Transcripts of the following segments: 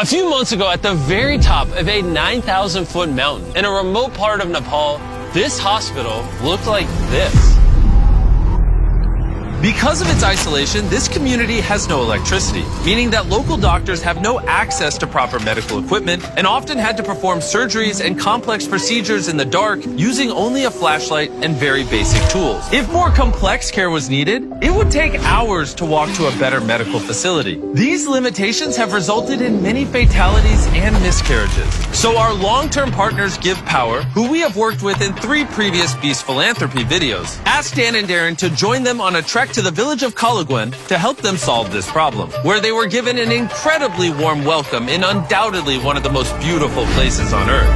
A few months ago, at the very top of a 9,000-foot mountain in a remote part of Nepal, this hospital looked like this. Because of its isolation, this community has no electricity, meaning that local doctors have no access to proper medical equipment and often had to perform surgeries and complex procedures in the dark using only a flashlight and very basic tools. If more complex care was needed, it would take hours to walk to a better medical facility. These limitations have resulted in many fatalities and miscarriages. So our long-term partners Give Power, who we have worked with in 3 previous Beast Philanthropy videos, asked Dan and Darren to join them on a trek to the village of Kalaguen to help them solve this problem, where they were given an incredibly warm welcome in undoubtedly one of the most beautiful places on Earth.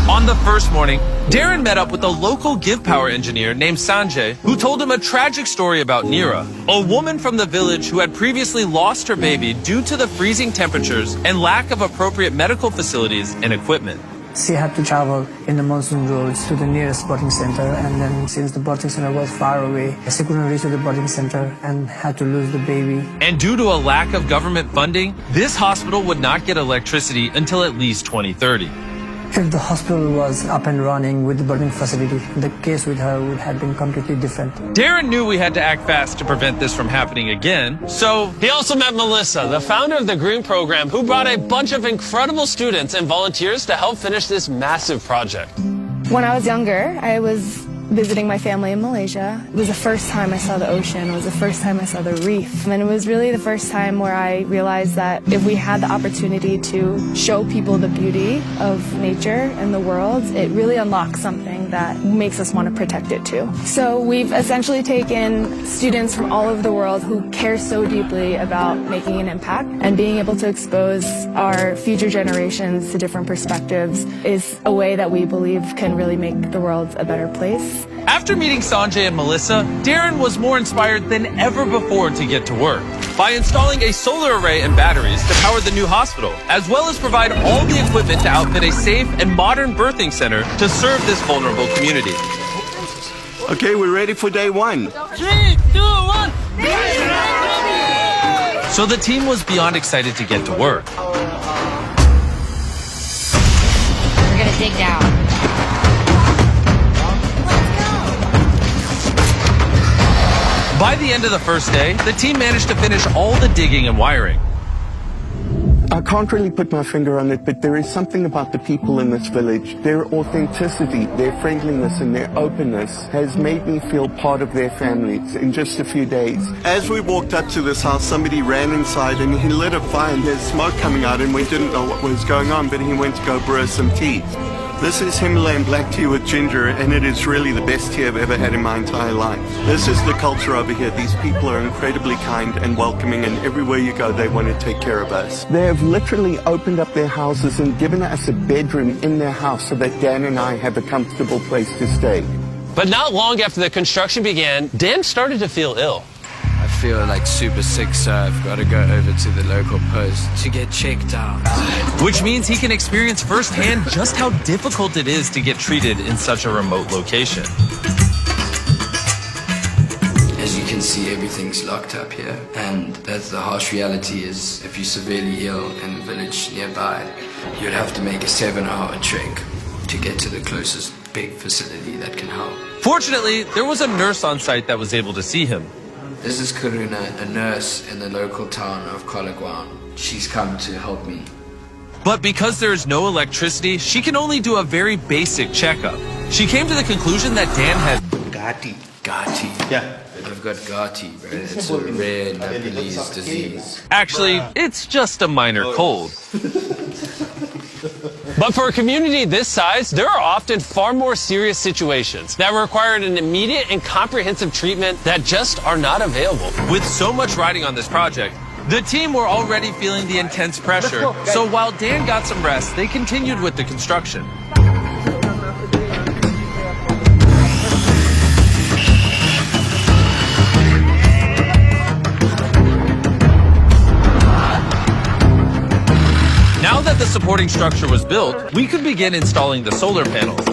On the first morning, Darren met up with a local Give Power engineer named Sanjay, who told him a tragic story about Neera, a woman from the village who had previously lost her baby due to the freezing temperatures and lack of appropriate medical facilities and equipment. She had to travel in the monsoon roads to the nearest birthing center, and then since the birthing center was far away, she couldn't reach the birthing center and had to lose the baby. And due to a lack of government funding, this hospital would not get electricity until at least 2030. If the hospital was up and running with the birthing facility, the case with her would have been completely different. Darren knew we had to act fast to prevent this from happening again, so he also met Melissa, the founder of the Green Program, who brought a bunch of incredible students and volunteers to help finish this massive project. When I was younger, I was visiting my family in Malaysia. It was the first time I saw the ocean. It was the first time I saw the reef. And it was really the first time where I realized that if we had the opportunity to show people the beauty of nature and the world, it really unlocks something that makes us want to protect it too. So we've essentially taken students from all over the world who care so deeply about making an impact, and being able to expose our future generations to different perspectives is a way that we believe can really make the world a better place. After meeting Sanjay and Melissa, Darren was more inspired than ever before to get to work by installing a solar array and batteries to power the new hospital, as well as provide all the equipment to outfit a safe and modern birthing center to serve this vulnerable community. Okay, we're ready for day 1. 3, 2, 1. So the team was beyond excited to get to work. We're gonna dig down. By the end of the first day, the team managed to finish all the digging and wiring. I can't really put my finger on it, but there is something about the people in this village. Their authenticity, their friendliness and their openness has made me feel part of their families in just a few days. As we walked up to this house, somebody ran inside and he lit a fire and there's smoke coming out and we didn't know what was going on, but he went to go brew some tea. This is Himalayan black tea with ginger, and it is really the best tea I've ever had in my entire life. This is the culture over here. These people are incredibly kind and welcoming, and everywhere you go, they want to take care of us. They have literally opened up their houses and given us a bedroom in their house so that Dan and I have a comfortable place to stay. But not long after the construction began, Dan started to feel ill. I feel like super sick, so I've got to go over to the local post to get checked out. Which means he can experience firsthand just how difficult it is to get treated in such a remote location. As you can see, everything's locked up here, and that's the harsh reality is if you're severely ill in a village nearby, you'd have to make a 7-hour trek to get to the closest big facility that can help. Fortunately, there was a nurse on site that was able to see him. This is Karuna, a nurse in the local town of Kalaguen. She's come to help me. But because there is no electricity, she can only do a very basic checkup. She came to the conclusion that Dan had Gati. Yeah. I've got Gati, bro. It's a rare Nepalese disease. Actually, it's just a minor cold. But for a community this size, there are often far more serious situations that require an immediate and comprehensive treatment that just are not available. With so much riding on this project, the team were already feeling the intense pressure. So while Dan got some rest, they continued with the construction. Now that the supporting structure was built, we could begin installing the solar panels.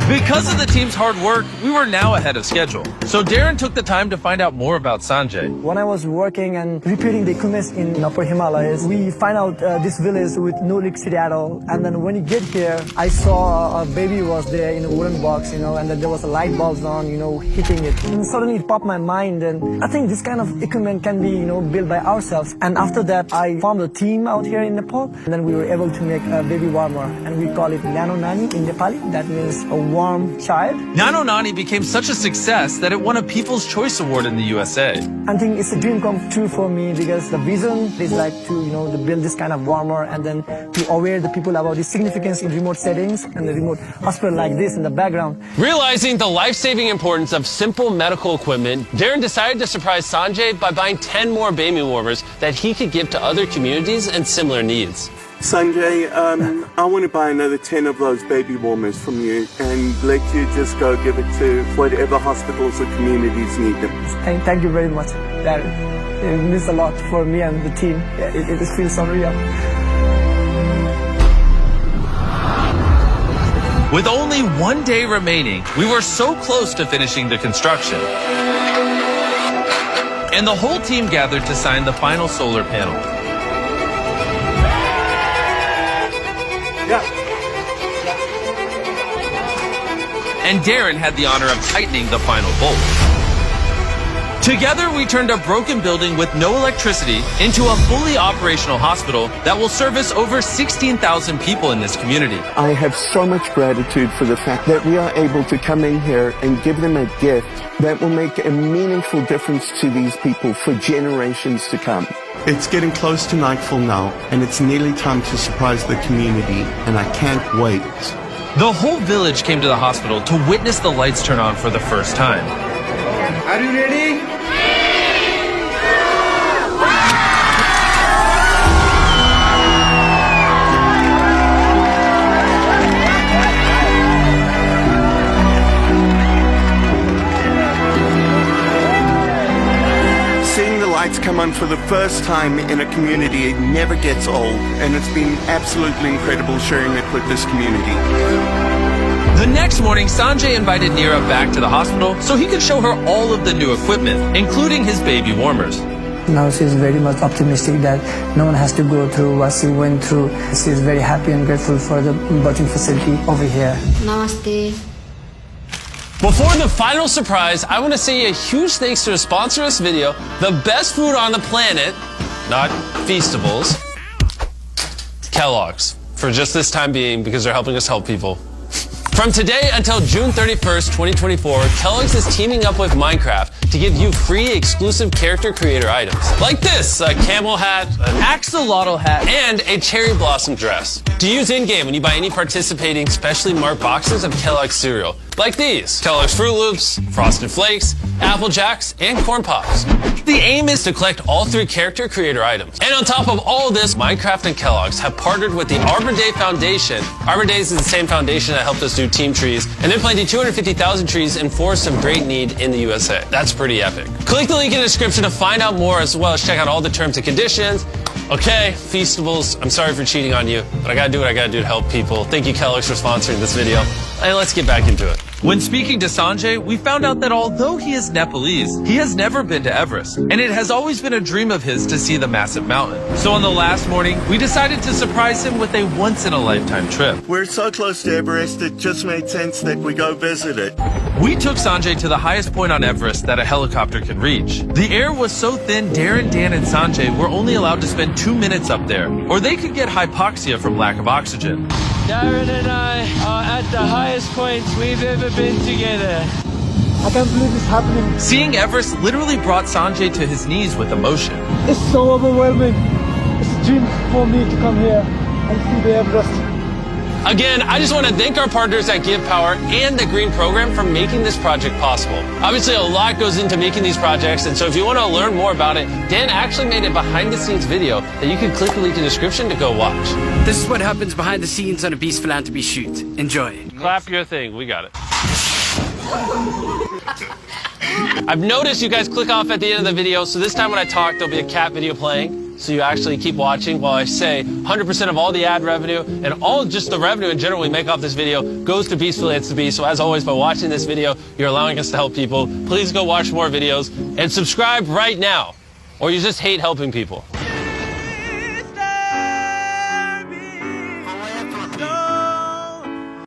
Because of the team's hard work, we were now ahead of schedule. So Darren took the time to find out more about Sanjay. When I was working and repairing the equipment in Upper Himalayas, we find out this village with no electricity at all. And then when you get here, I saw a baby was there in a wooden box, and then there was a light bulbs on, hitting it. And suddenly it popped my mind, and I think this kind of equipment can be, built by ourselves. And after that, I formed a team out here in Nepal, and then we were able to make a baby warmer, and we call it Nano Nani in Nepali. That means a warm child. Nano Nani became such a success that it won a People's Choice Award in the USA. I think it's a dream come true for me because the vision is like to build this kind of warmer and then to aware the people about the significance in remote settings and the remote hospital like this in the background. Realizing the life-saving importance of simple medical equipment, Darren decided to surprise Sanjay by buying 10 more baby warmers that he could give to other communities and similar needs. Sanjay, I want to buy another 10 of those baby warmers from you and let you just go give it to whatever hospitals or communities need them. Thank you very much, Darren. It means a lot for me and the team. It just feels unreal. With only 1 day remaining, we were so close to finishing the construction. And the whole team gathered to sign the final solar panel. And Darren had the honor of tightening the final bolt. Together, we turned a broken building with no electricity into a fully operational hospital that will service over 16,000 people in this community. I have so much gratitude for the fact that we are able to come in here and give them a gift that will make a meaningful difference to these people for generations to come. It's getting close to nightfall now, and it's nearly time to surprise the community, and I can't wait. The whole village came to the hospital to witness the lights turn on for the first time. Are you ready? Seeing the lights come on for the first time in a community, it never gets old, and it's been absolutely incredible sharing it with this community. The next morning, Sanjay invited Neera back to the hospital so he could show her all of the new equipment, including his baby warmers. Now she's very much optimistic that no one has to go through what she went through. She's very happy and grateful for the birthing facility over here. Namaste. Before the final surprise, I want to say a huge thanks to the sponsor of this video, the best food on the planet, not Feastables, Kellogg's, for just this time being because they're helping us help people. From today until June 31st, 2024, Kellogg's is teaming up with Minecraft to give you free exclusive character creator items. Like this, a camel hat, an axolotl hat, and a cherry blossom dress. To use in-game when you buy any participating specially marked boxes of Kellogg's cereal. Like these, Kellogg's Fruit Loops, Frosted Flakes, Apple Jacks, and Corn Pops. The aim is to collect all 3 character creator items. And on top of all this, Minecraft and Kellogg's have partnered with the Arbor Day Foundation. Arbor Days is the same foundation that helped us do team trees, and they planted 250,000 trees in forests of great need in the USA. That's pretty epic. Click the link in the description to find out more, as well as check out all the terms and conditions. Okay, Feastables, I'm sorry for cheating on you, but I gotta do what I gotta do to help people. Thank you, Kellogg's, for sponsoring this video. And let's get back into it. When speaking to Sanjay, we found out that although he is Nepalese, he has never been to Everest, and it has always been a dream of his to see the massive mountain. So on the last morning, we decided to surprise him with a once-in-a-lifetime trip. We're so close to Everest, it just made sense that we go visit it. We took Sanjay to the highest point on Everest that a helicopter could reach. The air was so thin, Darren, Dan, and Sanjay were only allowed to spend 2 minutes up there, or they could get hypoxia from lack of oxygen. Darren and I are at the highest points we've ever been together. I can't believe it's happening. Seeing Everest literally brought Sanjay to his knees with emotion. It's so overwhelming. It's a dream for me to come here and see the Everest. Again, I just want to thank our partners at Give Power and the Green Program for making this project possible. Obviously, a lot goes into making these projects, and so if you want to learn more about it, Dan actually made a behind-the-scenes video that you can click the link in the description to go watch. This is what happens behind the scenes on a Beast Philanthropy shoot. Enjoy. Clap your thing. We got it. I've noticed you guys click off at the end of the video, so this time when I talk, there'll be a cat video playing. so you actually keep watching while I say 100% of all the ad revenue and all just the revenue in general we make off this video goes to Beast Philanthropy to Be. So as always, by watching this video, you're allowing us to help people. Please go watch more videos and subscribe right now, or you just hate helping people.